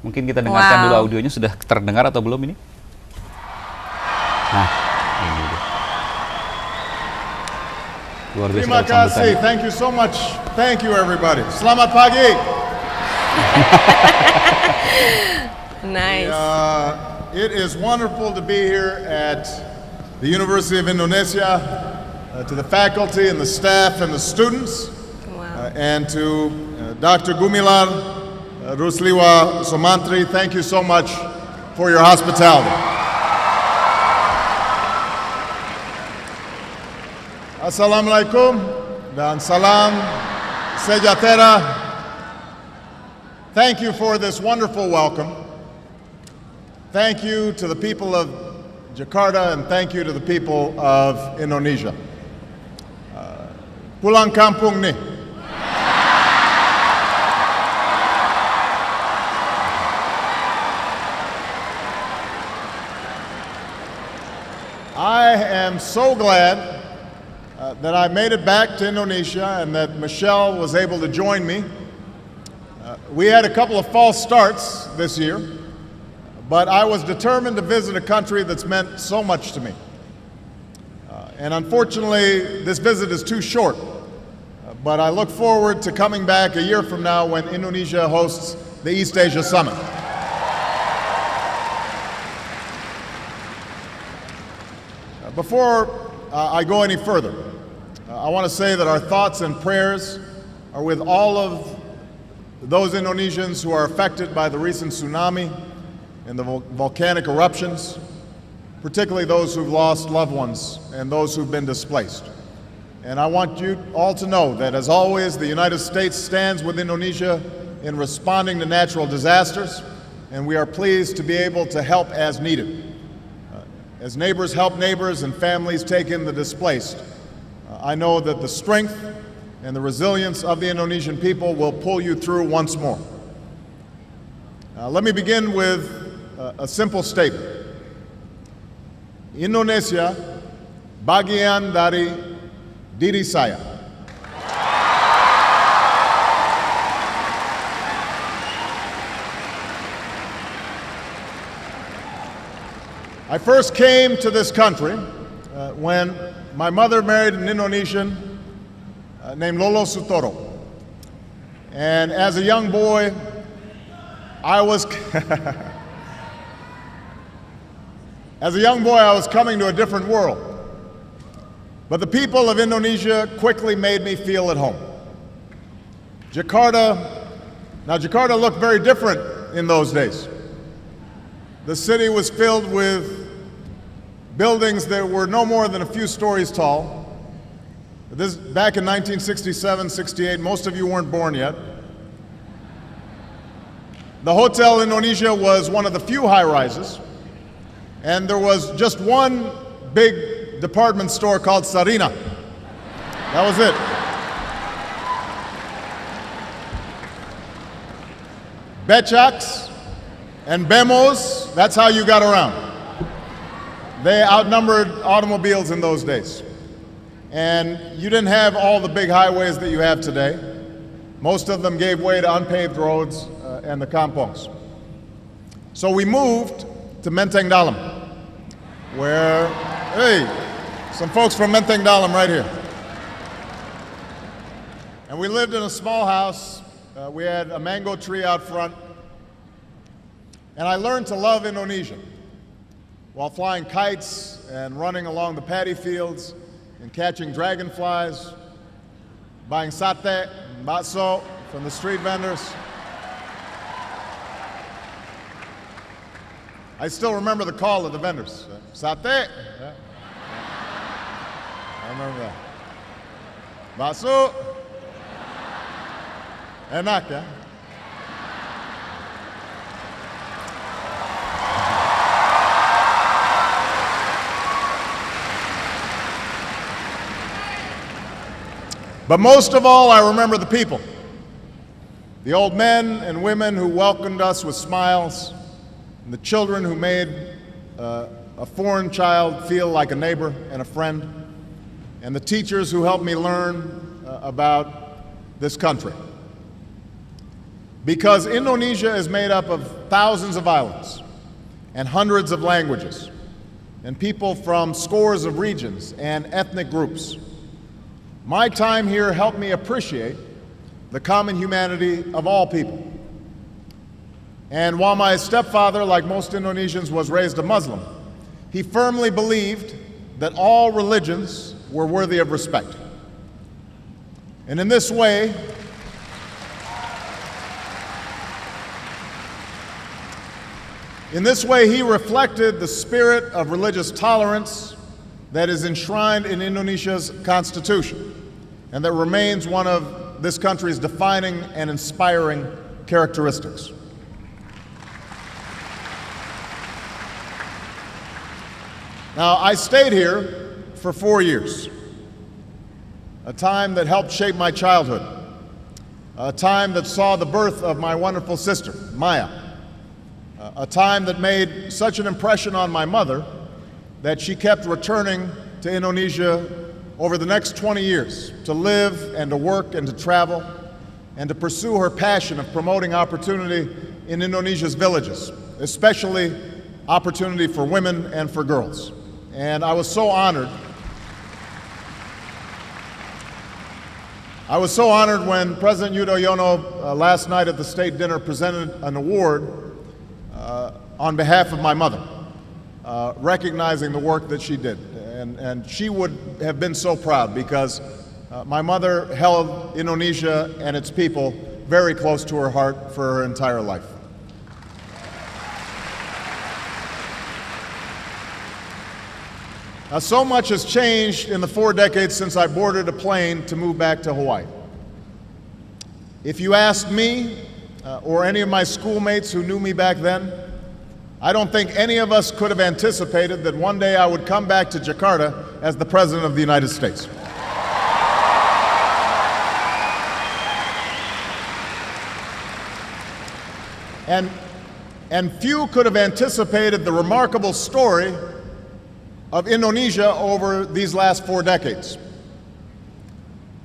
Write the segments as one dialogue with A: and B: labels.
A: Mungkin kita dengarkan dulu audionya, sudah terdengar atau belum ini? Nah, ini dia. Luar biasa.
B: Terima kasih, thank you so much. Thank you everybody. Selamat pagi.
C: Nice.
B: It is wonderful to be here at the University of Indonesia, to the faculty and the staff and the students, and to Dr. Gumilar Rusliwa Somantri, thank you so much for your hospitality. Assalamualaikum dan salam sejahtera. Thank you for this wonderful welcome. Thank you to the people of Jakarta and thank you to the people of Indonesia. Pulang kampung nih. I am so glad that I made it back to Indonesia and that Michelle was able to join me. We had a couple of false starts this year, but I was determined to visit a country that's meant so much to me. And unfortunately, this visit is too short, but I look forward to coming back a year from now when Indonesia hosts the East Asia Summit. Before I go any further, I want to say that our thoughts and prayers are with all of those Indonesians who are affected by the recent tsunami and the volcanic eruptions, particularly those who've lost loved ones and those who've been displaced. And I want you all to know that, as always, the United States stands with Indonesia in responding to natural disasters, and we are pleased to be able to help as needed. As neighbors help neighbors and families take in the displaced, I know that the strength and the resilience of the Indonesian people will pull you through once more. Let me begin with a simple statement. Indonesia bagian dari diri saya. I first came to this country when my mother married an Indonesian named Lolo Sutoro. And as a young boy, I was coming to a different world. But the people of Indonesia quickly made me feel at home. Jakarta looked very different in those days. The city was filled with buildings that were no more than a few stories tall. This back in 1967, 68, most of you weren't born yet. The Hotel Indonesia was one of the few high-rises, and there was just one big department store called Sarina. That was it. Becaks and Bemos, that's how you got around. They outnumbered automobiles in those days. And you didn't have all the big highways that you have today. Most of them gave way to unpaved roads and the kampongs. So we moved to Menteng Dalam, where, hey, some folks from Menteng Dalam right here. And we lived in a small house. We had a mango tree out front. And I learned to love Indonesia while flying kites and running along the paddy fields and catching dragonflies, buying Sate and Bakso from the street vendors. I still remember the call of the vendors. Sate. Yeah. I remember that. Bakso. Enak, yeah? But most of all, I remember the people. The old men and women who welcomed us with smiles, and the children who made a foreign child feel like a neighbor and a friend, and the teachers who helped me learn about this country. Because Indonesia is made up of thousands of islands and hundreds of languages and people from scores of regions and ethnic groups. My time here helped me appreciate the common humanity of all people. And while my stepfather, like most Indonesians, was raised a Muslim, he firmly believed that all religions were worthy of respect. And in this way, he reflected the spirit of religious tolerance that is enshrined in Indonesia's constitution and that remains one of this country's defining and inspiring characteristics. Now, I stayed here for 4 years, a time that helped shape my childhood, a time that saw the birth of my wonderful sister, Maya, a time that made such an impression on my mother that she kept returning to Indonesia over the next 20 years to live and to work and to travel and to pursue her passion of promoting opportunity in Indonesia's villages, especially opportunity for women and for girls. And I was so honored. When President Yudhoyono last night at the state dinner presented an award on behalf of my mother, recognizing the work that she did. And she would have been so proud because my mother held Indonesia and its people very close to her heart for her entire life. Now, so much has changed in the 4 decades since I boarded a plane to move back to Hawaii. If you asked me or any of my schoolmates who knew me back then, I don't think any of us could have anticipated that one day I would come back to Jakarta as the President of the United States. And few could have anticipated the remarkable story of Indonesia over these last 4 decades.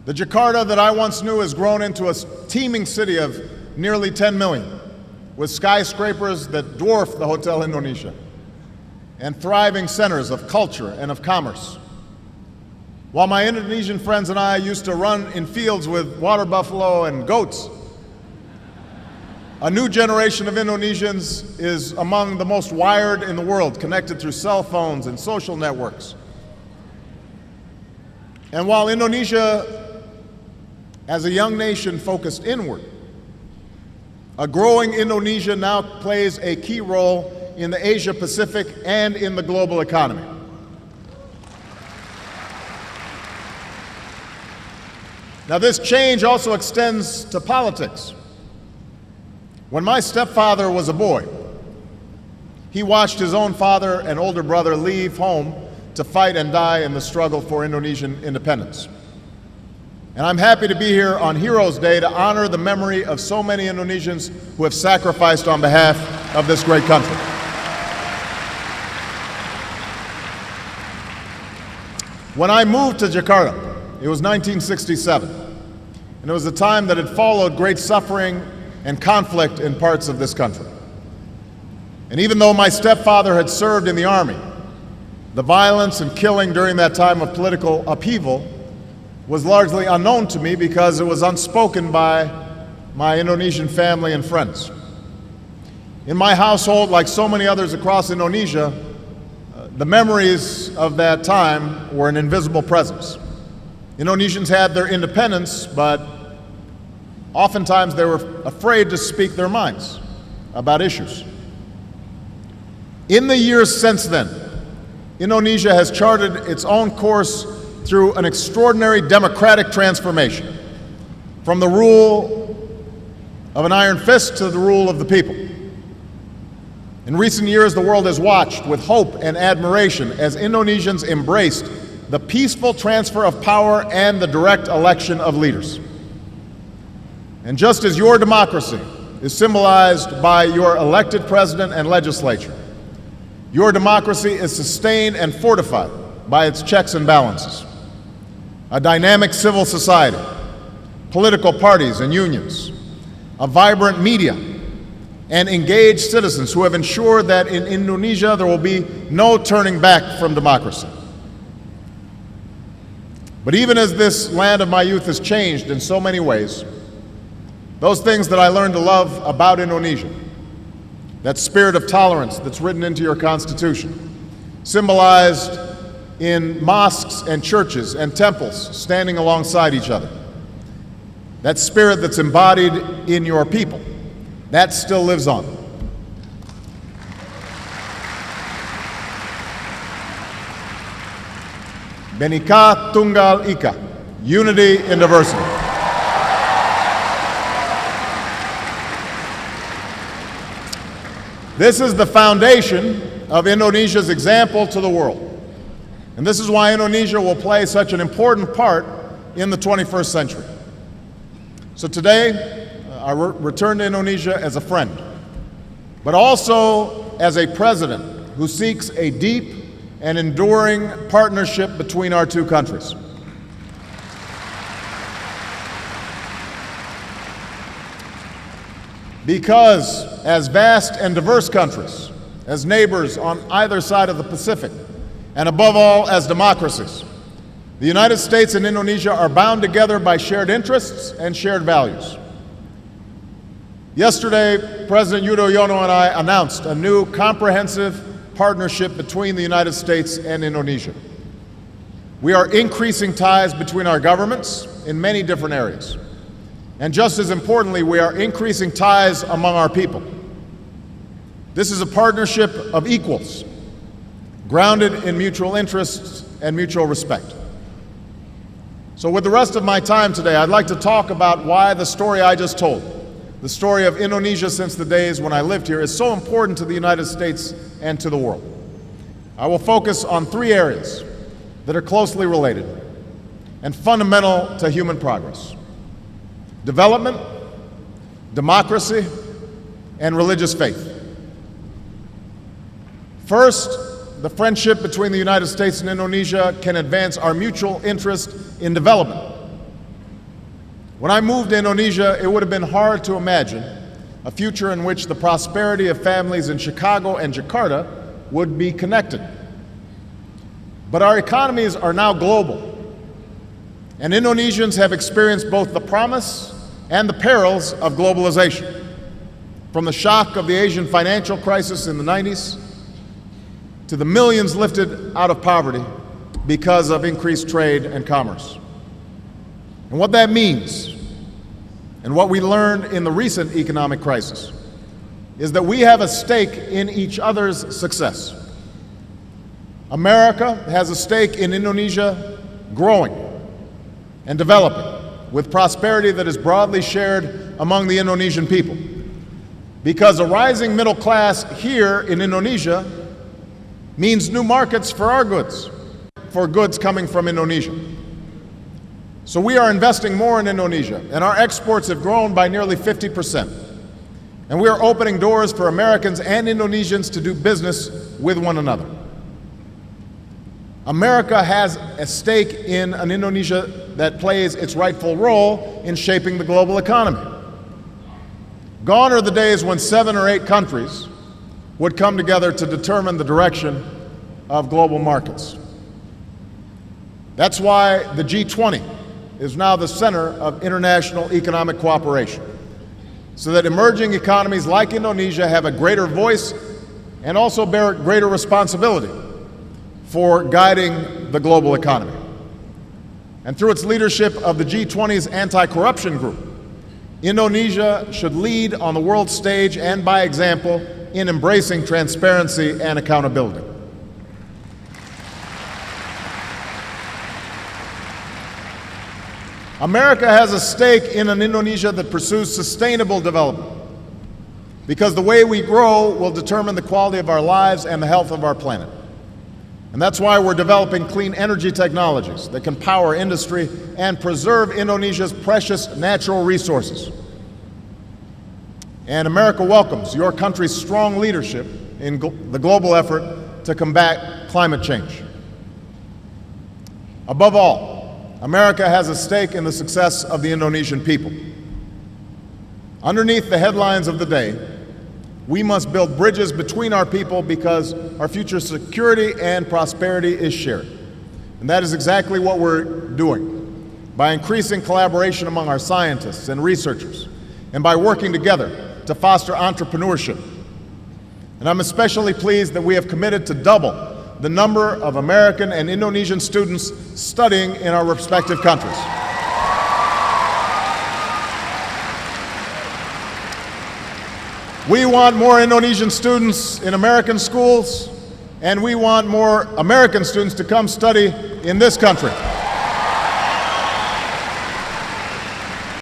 B: The Jakarta that I once knew has grown into a teeming city of nearly 10 million, with skyscrapers that dwarf the Hotel Indonesia, and thriving centers of culture and of commerce. While my Indonesian friends and I used to run in fields with water buffalo and goats, a new generation of Indonesians is among the most wired in the world, connected through cell phones and social networks. And while Indonesia, as a young nation, focused inward, a growing Indonesia now plays a key role in the Asia-Pacific and in the global economy. Now, this change also extends to politics. When my stepfather was a boy, he watched his own father and older brother leave home to fight and die in the struggle for Indonesian independence. And I'm happy to be here on Heroes Day to honor the memory of so many Indonesians who have sacrificed on behalf of this great country. When I moved to Jakarta, it was 1967, and it was a time that had followed great suffering and conflict in parts of this country. And even though my stepfather had served in the army, the violence and killing during that time of political upheaval was largely unknown to me because it was unspoken by my Indonesian family and friends. In my household, like so many others across Indonesia, the memories of that time were an invisible presence. Indonesians had their independence, but oftentimes they were afraid to speak their minds about issues. In the years since then, Indonesia has charted its own course through an extraordinary democratic transformation, from the rule of an iron fist to the rule of the people. In recent years, the world has watched with hope and admiration as Indonesians embraced the peaceful transfer of power and the direct election of leaders. And just as your democracy is symbolized by your elected president and legislature, your democracy is sustained and fortified by its checks and balances. A dynamic civil society, political parties and unions, a vibrant media, and engaged citizens who have ensured that in Indonesia there will be no turning back from democracy. But even as this land of my youth has changed in so many ways, those things that I learned to love about Indonesia, that spirit of tolerance that's written into your Constitution, symbolized in mosques and churches and temples standing alongside each other, that spirit that's embodied in your people, that still lives on. Bhinneka Tunggal Ika, unity in diversity. This is the foundation of Indonesia's example to the world. And this is why Indonesia will play such an important part in the 21st century. So today, I return to Indonesia as a friend, but also as a president who seeks a deep and enduring partnership between our two countries. Because as vast and diverse countries, as neighbors on either side of the Pacific, and above all as democracies, the United States and Indonesia are bound together by shared interests and shared values. Yesterday, President Yudhoyono and I announced a new comprehensive partnership between the United States and Indonesia. We are increasing ties between our governments in many different areas. And just as importantly, we are increasing ties among our people. This is a partnership of equals, grounded in mutual interests and mutual respect. So with the rest of my time today, I'd like to talk about why the story I just told, the story of Indonesia since the days when I lived here, is so important to the United States and to the world. I will focus on three areas that are closely related and fundamental to human progress: development, democracy, and religious faith. First, the friendship between the United States and Indonesia can advance our mutual interest in development. When I moved to Indonesia, it would have been hard to imagine a future in which the prosperity of families in Chicago and Jakarta would be connected. But our economies are now global, and Indonesians have experienced both the promise and the perils of globalization, from the shock of the Asian financial crisis in the 90s to the millions lifted out of poverty because of increased trade and commerce. And what that means, and what we learned in the recent economic crisis, is that we have a stake in each other's success. America has a stake in Indonesia growing and developing, with prosperity that is broadly shared among the Indonesian people. Because a rising middle class here in Indonesia means new markets for our goods, for goods coming from Indonesia. So we are investing more in Indonesia, and our exports have grown by nearly 50%. And we are opening doors for Americans and Indonesians to do business with one another. America has a stake in an Indonesia that plays its rightful role in shaping the global economy. Gone are the days when 7 or 8 countries would come together to determine the direction of global markets. That's why the G20 is now the center of international economic cooperation, so that emerging economies like Indonesia have a greater voice and also bear greater responsibility for guiding the global economy. And through its leadership of the G20's anti-corruption group, Indonesia should lead on the world stage and by example in embracing transparency and accountability. America has a stake in an Indonesia that pursues sustainable development, because the way we grow will determine the quality of our lives and the health of our planet. And that's why we're developing clean energy technologies that can power industry and preserve Indonesia's precious natural resources. And America welcomes your country's strong leadership in the global effort to combat climate change. Above all, America has a stake in the success of the Indonesian people. underneath the headlines of the day, we must build bridges between our people because our future security and prosperity is shared. And that is exactly what we're doing by increasing collaboration among our scientists and researchers and by working together to foster entrepreneurship. And I'm especially pleased that we have committed to double the number of American and Indonesian students studying in our respective countries. We want more Indonesian students in American schools, and we want more American students to come study in this country.